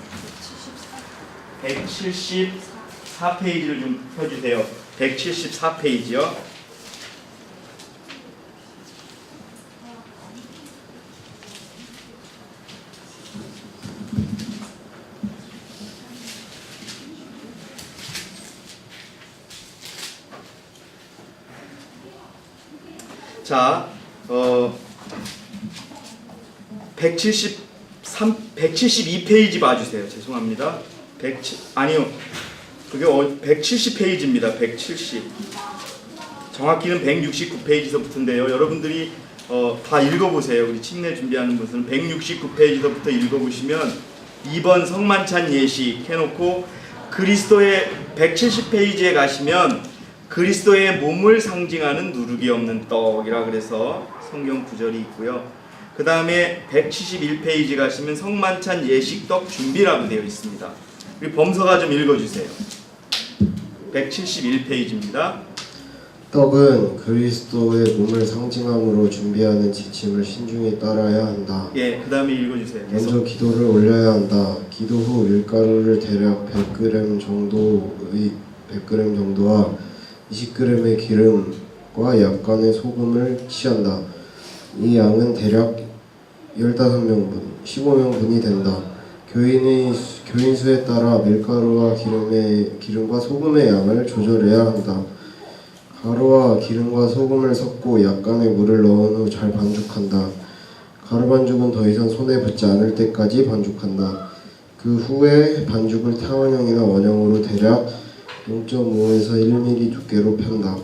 174페이지를 좀 펴주세요. 174페이지요. 자, 172페이지 봐주세요. 죄송합니다. 아니요. 그게 170페이지입니다. 170. 정확히는 169페이지서부터인데요. 여러분들이 다 읽어보세요. 우리 침례 준비하는 분들은 169페이지서부터 읽어보시면 2번 성만찬 예식 해놓고 그리스도의 170페이지에 가시면 그리스도의 몸을 상징하는 누룩이 없는 떡이라 그래서 성경 구절이 있고요. 그 다음에 171페이지 가시면 성만찬 예식떡 준비라고 되어 있습니다. 우리 범서가 좀 읽어주세요. 171페이지입니다. 떡은 그리스도의 몸을 상징함으로 준비하는 지침을 신중히 따라야 한다. 예, 그 다음에 읽어주세요. 먼저 기도를 올려야 한다. 기도 후 밀가루를 대략 100g 정도와 20g의 기름과 약간의 소금을 취한다. 이 양은 대략 15명분, 15명분이 된다. 교인 수에 따라 밀가루와 기름과 소금의 양을 조절해야 한다. 가루와 기름과 소금을 섞고 약간의 물을 넣은 후 잘 반죽한다. 가루 반죽은 더 이상 손에 붙지 않을 때까지 반죽한다. 그 후에 반죽을 타원형이나 원형으로 대략 0.5에서 1mm 두께로 편다.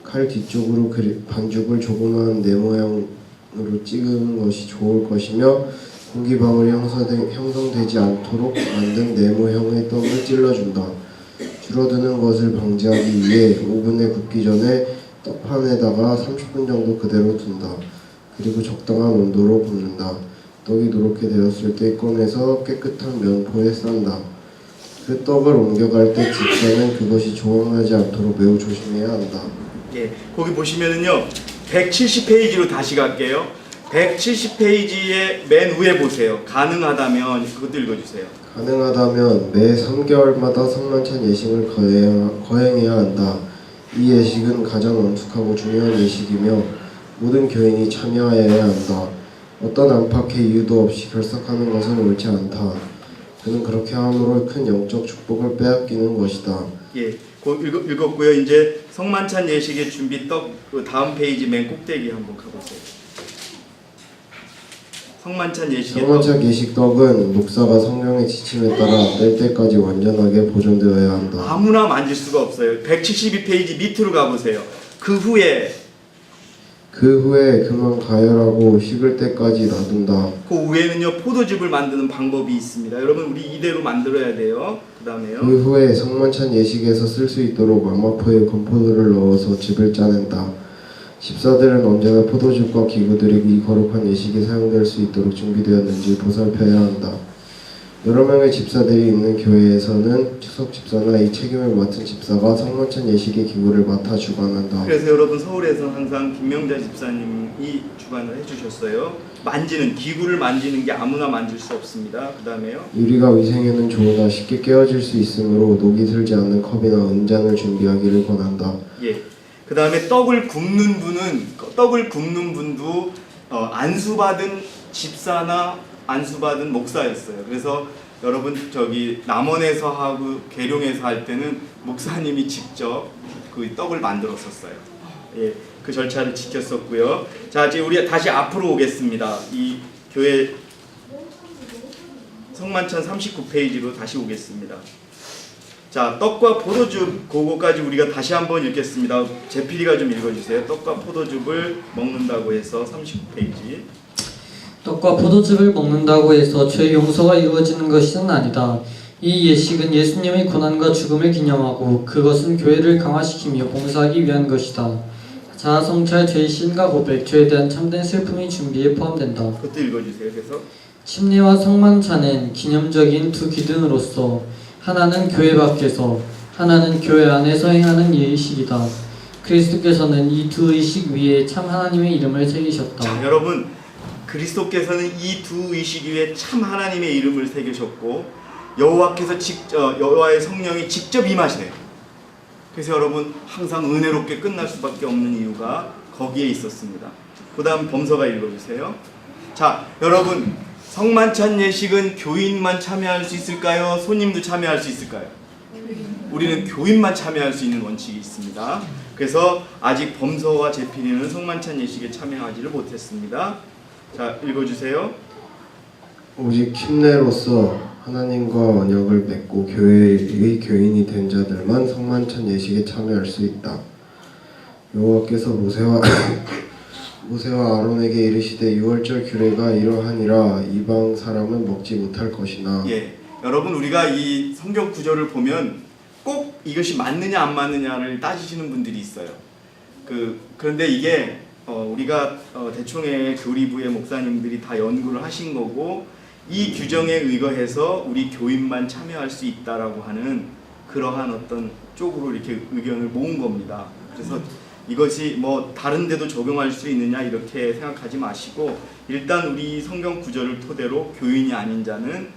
칼 뒤쪽으로 반죽을 조그마한 네모형으로 찍은 것이 좋을 것이며 공기방울이 형성되지 않도록 만든 네모형의 떡을 찔러준다. 줄어드는 것을 방지하기 위해 오븐에 굽기 전에 떡판에다가 30분 정도 그대로 둔다. 그리고 적당한 온도로 굽는다. 떡이 노랗게 되었을 때 꺼내서 깨끗한 면포에 싼다. 그 떡을 옮겨갈 때 집사는 그것이 조각나지 않도록 매우 조심해야 한다. 예, 거기 보시면은요 170페이지로 다시 갈게요. 170페이지의 맨 위에 보세요. 가능하다면 그것도 읽어주세요. 가능하다면 매 3개월마다 성만찬 예식을 거행해야 한다. 이 예식은 가장 엄숙하고 중요한 예식이며 모든 교인이 참여해야 한다. 어떤 안팎의 이유도 없이 결석하는 것은 옳지 않다. 그는 그렇게 함으로 큰 영적 축복을 빼앗기는 것이다. 예, 읽었고요. 이제 성만찬 예식의 준비 떡 그 다음 페이지 맨 꼭대기 한번 가보세요. 성만찬 예식의 성만찬 예식 떡은 목사가 성령의 지침에 따라 뗄 때까지 완전하게 보존되어야 한다. 아무나 만질 수가 없어요. 172페이지 밑으로 가보세요. 그 후에 그만 가열하고 식을 때까지 놔둔다. 그 위에는요 포도즙을 만드는 방법이 있습니다. 여러분 우리 이대로 만들어야 돼요. 그 다음에요. 그 후에 성만찬 예식에서 쓸 수 있도록 마마포에 건포도를 넣어서 즙을 짜낸다. 집사들은 언제나 포도즙과 기구들이 이 거룩한 예식에 사용될 수 있도록 준비되었는지 보살펴야 한다. 여러 명의 집사들이 있는 교회에서는 추석 집사나 이 책임을 맡은 집사가 성만찬 예식의 기구를 맡아 주관한다. 그래서 여러분 서울에서 항상 김명자 집사님이 주관을 해주셨어요. 기구를 만지는 게 아무나 만질 수 없습니다. 그 다음에요. 유리가 위생에는 좋으나 쉽게 깨어질 수 있으므로 녹이 슬지 않는 컵이나 은잔을 준비하기를 권한다. 예. 그 다음에 떡을 굽는 분도 안수받은 집사나 안수받은 목사였어요. 그래서 여러분 저기 남원에서 하고 계룡에서 할 때는 목사님이 직접 그 떡을 만들었었어요. 예, 그 절차를 지켰었고요. 자, 이제 우리 다시 앞으로 오겠습니다. 이 교회 성만찬 39페이지로 다시 오겠습니다. 자, 떡과 포도즙 그거까지 우리가 다시 한번 읽겠습니다. 제필이가 좀 읽어주세요. 떡과 포도즙을 먹는다고 해서 39페이지. 떡과 포도즙을 먹는다고 해서 죄의 용서가 이루어지는 것은 아니다. 이 예식은 예수님의 고난과 죽음을 기념하고 그것은 교회를 강화시키며 봉사하기 위한 것이다. 자아 성찰, 죄의 신과 고백, 죄에 대한 참된 슬픔의 준비에 포함된다. 그것도 읽어주세요. 그래서 침례와 성만찬은 기념적인 두 기둥으로서 하나는 교회 밖에서 하나는 교회 안에서 행하는 예의식이다. 그리스도께서는 이 두 의식 위에 참 하나님의 이름을 새기셨다. 자, 여러분, 그리스도께서는 이 두 의식 위에 참 하나님의 이름을 새기셨고 여호와께서 여호와의 성령이 직접 임하시네요. 그래서 여러분 항상 은혜롭게 끝날 수밖에 없는 이유가 거기에 있었습니다. 그 다음 범서가 읽어주세요. 자, 여러분, 성만찬 예식은 교인만 참여할 수 있을까요? 손님도 참여할 수 있을까요? 우리는 교인만 참여할 수 있는 원칙이 있습니다. 그래서 아직 범서와 제필이는 성만찬 예식에 참여하지를 못했습니다. 자, 읽어주세요. 오직 침례로서 하나님과 언약을 맺고 교회의 교인이 된 자들만 성만찬 예식에 참여할 수 있다. 여호와께서 모세와 아론에게 이르시되 유월절 규례가 이러하니라 이방 사람은 먹지 못할 것이나. 예, 여러분, 우리가 이 성경 구절을 보면 꼭 이것이 맞느냐 안 맞느냐를 따지시는 분들이 있어요. 그런데 이게 우리가 대충의 교리부의 목사님들이 다 연구를 하신 거고 이 규정에 의거해서 우리 교인만 참여할 수 있다라고 하는 그러한 어떤 쪽으로 이렇게 의견을 모은 겁니다. 그래서 이것이 뭐 다른 데도 적용할 수 있느냐 이렇게 생각하지 마시고 일단 우리 성경 구절을 토대로 교인이 아닌 자는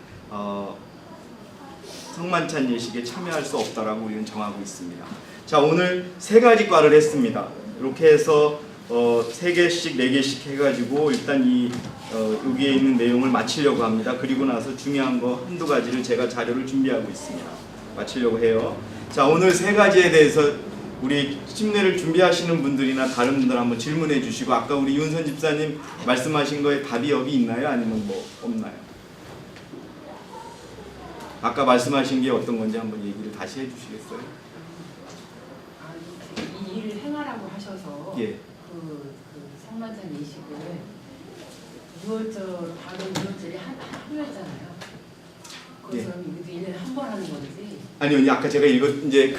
성만찬 예식에 참여할 수 없다라고 우리는 정하고 있습니다. 자, 오늘 세 가지 과를 했습니다. 이렇게 해서 3개씩 4개씩 해가지고 일단 여기에 있는 내용을 마치려고 합니다. 그리고 나서 중요한 거 한두 가지를 제가 자료를 준비하고 있습니다. 마치려고 해요. 자, 오늘 3가지에 대해서 우리 침례를 준비하시는 분들이나 다른 분들 한번 질문해 주시고 아까 우리 윤선 집사님 말씀하신 거에 답이 여기 있나요? 아니면 뭐 없나요? 아까 말씀하신 게 어떤 건지 한번 얘기를 다시 해주시겠어요? 이 일을 행하라고 하셔서 예. 그 성만찬 예식을 6월절 바로 6월절에 하루였잖아요. 그것처럼 이것도 1년에 한 번 하는 건지. 아니요, 아까 제가 이제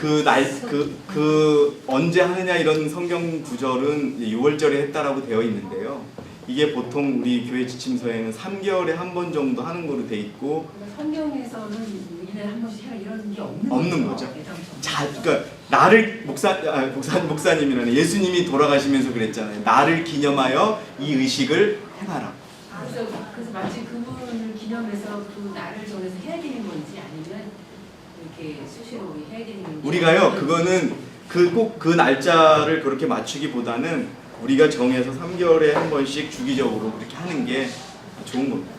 언제 하느냐 이런 성경 구절은 6월절에 했다라고 되어 있는데요. 이게 보통 우리 교회 지침서에는 3개월에 한 번 정도 하는 거로 돼 있고 성경에서는 1년에 한 번씩 해라 이런 게 없는 거죠. 자, 그러니까 나를 목사님이라는 예수님이 돌아가시면서 그랬잖아요. 나를 기념하여 이 의식을 행하라. 그래서 마치 그분을 기념해서 그 날을 정해서 해야 되는 건지 아니면 이렇게 수시로 해야 되는 건지. 우리가요, 그거는 꼭 그 날짜를 그렇게 맞추기보다는 우리가 정해서 3개월에 한 번씩 주기적으로 그렇게 하는 게 좋은 겁니다.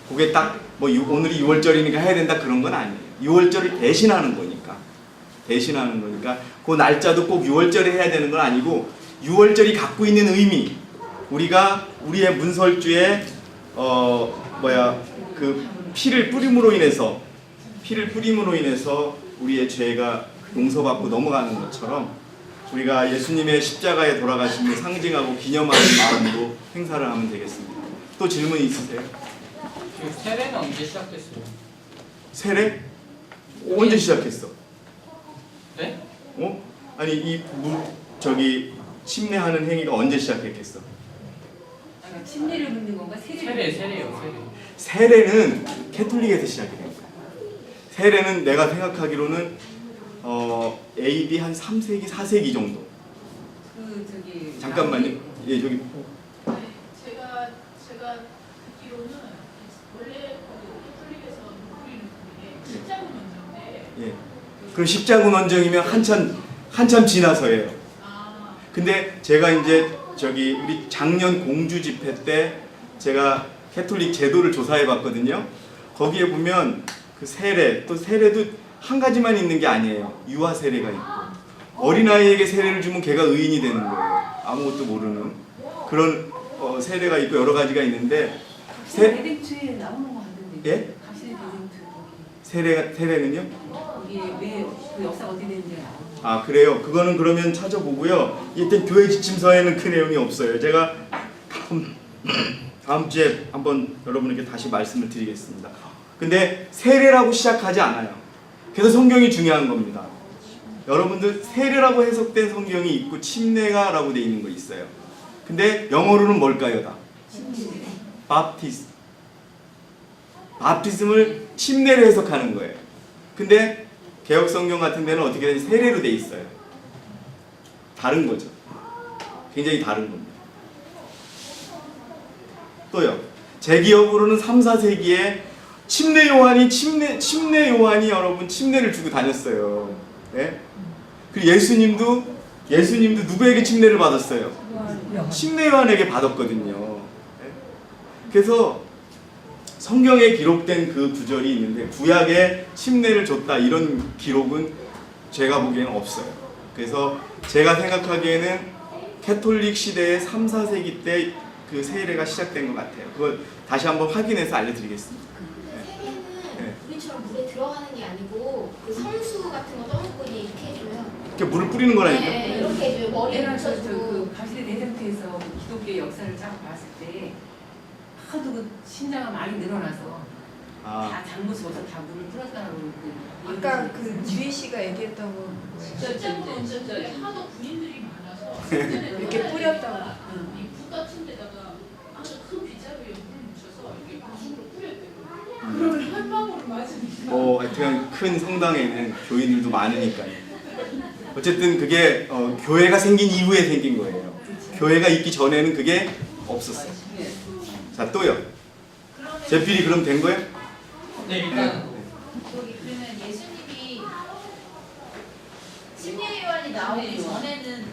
그게 딱 뭐 오늘이 6월절이니까 해야 된다 그런 건 아니에요. 6월절을 대신하는 거니까. 그 날짜도 꼭 6월절에 해야 되는 건 아니고 6월절이 갖고 있는 의미, 우리가 우리의 문설주에 그 피를 뿌림으로 인해서 우리의 죄가 용서받고 넘어가는 것처럼 우리가 예수님의 십자가에 돌아가심을 상징하고 기념하는 마음으로 행사를 하면 되겠습니다. 또 질문이 있으세요? 세례는 언제 시작됐어요? 세례? 언제 시작했어? 네? 아니 침례하는 행위가 언제 시작했겠어? 침례를 묻는 건가? 세례요. 세례는 캐톨릭에서 시작이 된 거야. 세례는 내가 생각하기로는 AD 한 3세기, 4세기 정도. 잠깐만요. 예, 저기 제가 듣기로는 원래 캐톨릭에서 누리는 게 십자군 원정인데. 예. 그럼 십자군 원정이면 한참 지나서예요. 근데 제가 이제 우리 작년 공주 집회 때 제가 캐톨릭 제도를 조사해 봤거든요. 거기에 보면 그 세례도 한 가지만 있는 게 아니에요. 유아 세례가 있고 어린아이에게 세례를 주면 걔가 의인이 되는 거예요. 아무것도 모르는 그런 세례가 있고 여러 가지가 있는데 대댕초에 나오는 거 같은데. 예? 갑시다 대댕초. 세례는요? 거기에 왜 그 역사가 어떻게 되는지 아, 그래요? 그거는 그러면 찾아보고요. 일단 교회 지침서에는 그 내용이 없어요. 제가 다음 주에 한번 여러분에게 다시 말씀을 드리겠습니다. 근데 세례라고 시작하지 않아요. 그래서 성경이 중요한 겁니다. 여러분들 세례라고 해석된 성경이 있고 침례가라고 돼 있는 거 있어요. 근데 영어로는 뭘까요? 다? 바프티즘을 침례로 해석하는 거예요. 근데 개혁 성경 같은 데는 어떻게 되냐 세례로 돼 있어요. 다른 거죠. 굉장히 다른 겁니다. 또요. 제 기억으로는 3, 4세기에 침례 요한이 여러분 침례를 주고 다녔어요. 네? 그리고 예수님도 누구에게 침례를 받았어요? 침례 요한에게 받았거든요. 네? 그래서 성경에 기록된 그 구절이 있는데 구약에 침례를 줬다 이런 기록은 제가 보기에는 없어요. 그래서 제가 생각하기에는 캐톨릭 시대의 3, 4세기 때 그 세례가 시작된 것 같아요. 그걸 다시 한번 확인해서 알려드리겠습니다. 세례는 우리처럼 물에 들어가는 게 아니고 그 성수 같은 거 떠먹고 이렇게 해줘요. 이렇게 물을 뿌리는 거라니까. 네, 이렇게 해줘요. 머리에 내가 묻혀주고. 그 바실레 대전투에서 기독교의 역사를 쫙 봤을 때 하도 그 신자가 많이 늘어나서 다 장못이 없어 다 물을 뿌렸다고 아까 그 주희 씨가 얘기했던 거 진짜 하도 군인들이 많아서 이렇게 뿌렸다고. 이 불 같은 데다가 아주 큰 빗자루에 물을 묻혀서 이렇게 마중으로 뿌렸대요. 그러면 한 방울 맞으니까. 하여튼 큰 성당에는 교인들도 많으니까요. 어쨌든 그게 교회가 생긴 이후에 생긴 거예요. 교회가 있기 전에는 그게 없었어요. 자 또요. 제필이 그럼 된 거예요? 네, 일단 여기 그러면 예수님이 침례 요한이 나오기 전에는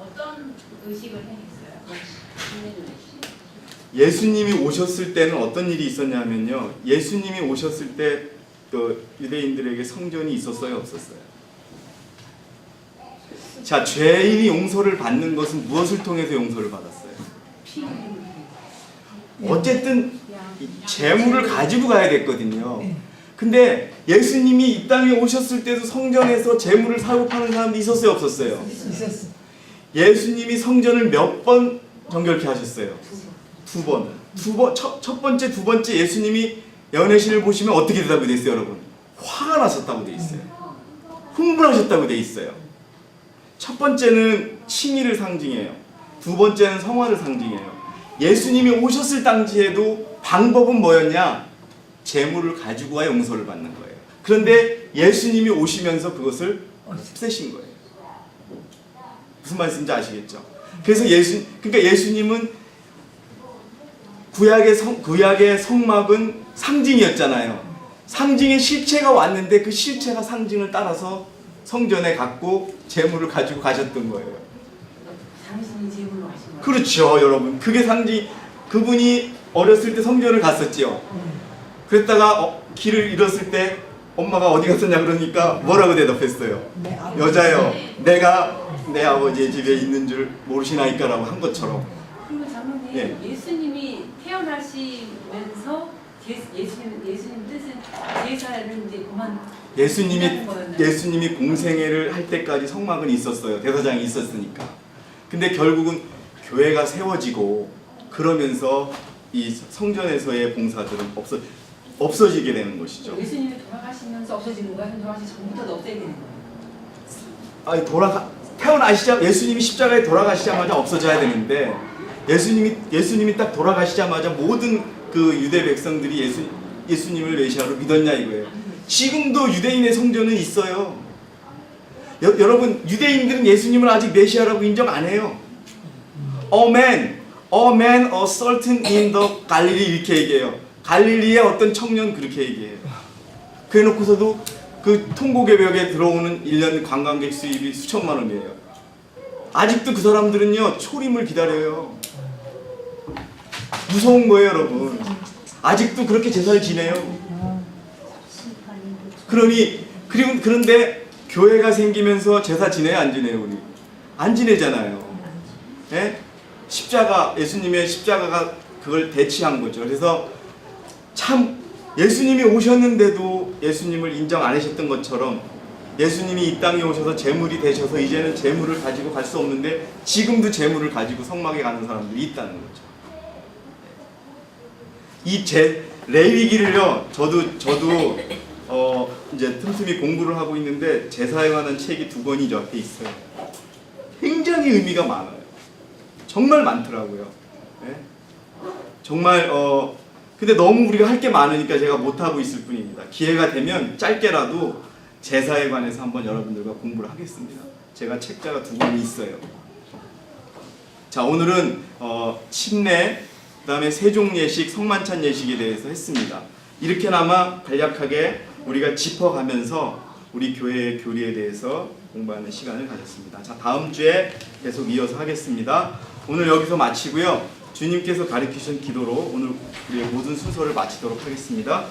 어떤 의식을 행했어요? 예수님이 오셨을 때는 어떤 일이 있었냐면요. 예수님이 오셨을 때 유대인들에게 성전이 있었어요, 없었어요? 자, 죄인이 용서를 받는 것은 무엇을 통해서 용서를 받았어요? 어쨌든 재물을 가지고 가야 됐거든요. 근데 예수님이 이 땅에 오셨을 때도 성전에서 재물을 사고 파는 사람도 있었어요, 없었어요? 있었어. 예수님이 성전을 몇 번 정결케 하셨어요? 두 번. 첫 번째, 두 번째 예수님이 연회신을 보시면 어떻게 대답이 됐어요, 여러분? 화가 나셨다고 돼 있어요. 흥분하셨다고 돼 있어요. 첫 번째는 칭의를 상징해요. 두 번째는 성화를 상징해요. 예수님이 오셨을 당시에도 방법은 뭐였냐? 재물을 가지고 와 용서를 받는 거예요. 그런데 예수님이 오시면서 그것을 없애신 거예요. 무슨 말씀인지 아시겠죠? 그래서 그러니까 예수님은 구약의 성막은 상징이었잖아요. 상징의 실체가 왔는데 그 실체가 상징을 따라서 성전에 갖고 재물을 가지고 가셨던 거예요. 당신이 제물로 하신 거예요. 그렇죠, 여러분. 그게 그분이 어렸을 때 성전을 갔었지요. 그랬다가 길을 잃었을 때 엄마가 어디 갔었냐 그러니까 뭐라고 대답했어요? 여자요, 내가 내 아버지의 집에 있는 줄 모르시나이까라고 한 것처럼. 그리고 장로님, 예수님이 태어나시면서 예수님 뜻은 제사를 이제 그만 예수님이 공생애를 할 때까지 성막은 있었어요. 대사장이 있었으니까. 근데 결국은 교회가 세워지고 그러면서 이 성전에서의 봉사들은 없어지게 되는 것이죠. 예수님이 돌아가시면서 없어지는 거야? 돌아가시 전부터 없애야 되는 거예요? 아니 예수님이 십자가에 돌아가시자마자 없어져야 되는데 예수님이 딱 돌아가시자마자 모든 그 유대 백성들이 예수님을 메시아로 믿었냐 이거예요. 지금도 유대인의 성전은 있어요. 여러분 유대인들은 예수님을 아직 메시아라고 인정 안 해요. A man certain in the Galilee 이렇게 얘기해요. 갈릴리의 어떤 청년 그렇게 얘기해요. 그래 놓고서도 그 통곡의 벽에 들어오는 1년 관광객 수입이 수천만 원이에요. 아직도 그 사람들은요 초림을 기다려요. 무서운 거예요, 여러분. 아직도 그렇게 제사를 지내요. 그런데 교회가 생기면서 제사 지내요, 안 지내요, 우리? 안 지내잖아요. 예? 예수님의 십자가가 그걸 대치한 거죠. 그래서 참 예수님이 오셨는데도 예수님을 인정 안 하셨던 것처럼 예수님이 이 땅에 오셔서 제물이 되셔서 이제는 제물을 가지고 갈 수 없는데 지금도 제물을 가지고 성막에 가는 사람들이 있다는 거죠. 이 레위기를요, 저도 이제 틈틈이 공부를 하고 있는데 제사에 관한 책이 2권이 저 앞에 있어요. 굉장히 의미가 많아요. 정말 많더라고요. 네? 정말 근데 너무 우리가 할 게 많으니까 제가 못 하고 있을 뿐입니다. 기회가 되면 짧게라도 제사에 관해서 한번 여러분들과 공부를 하겠습니다. 제가 책자가 2권이 있어요. 자, 오늘은 침례, 그 다음에 세종예식, 성만찬 예식에 대해서 했습니다. 이렇게나마 간략하게 우리가 짚어가면서 우리 교회의 교리에 대해서 공부하는 시간을 가졌습니다. 자, 다음 주에 계속 이어서 하겠습니다. 오늘 여기서 마치고요. 주님께서 가르치신 기도로 오늘 우리의 모든 순서를 마치도록 하겠습니다.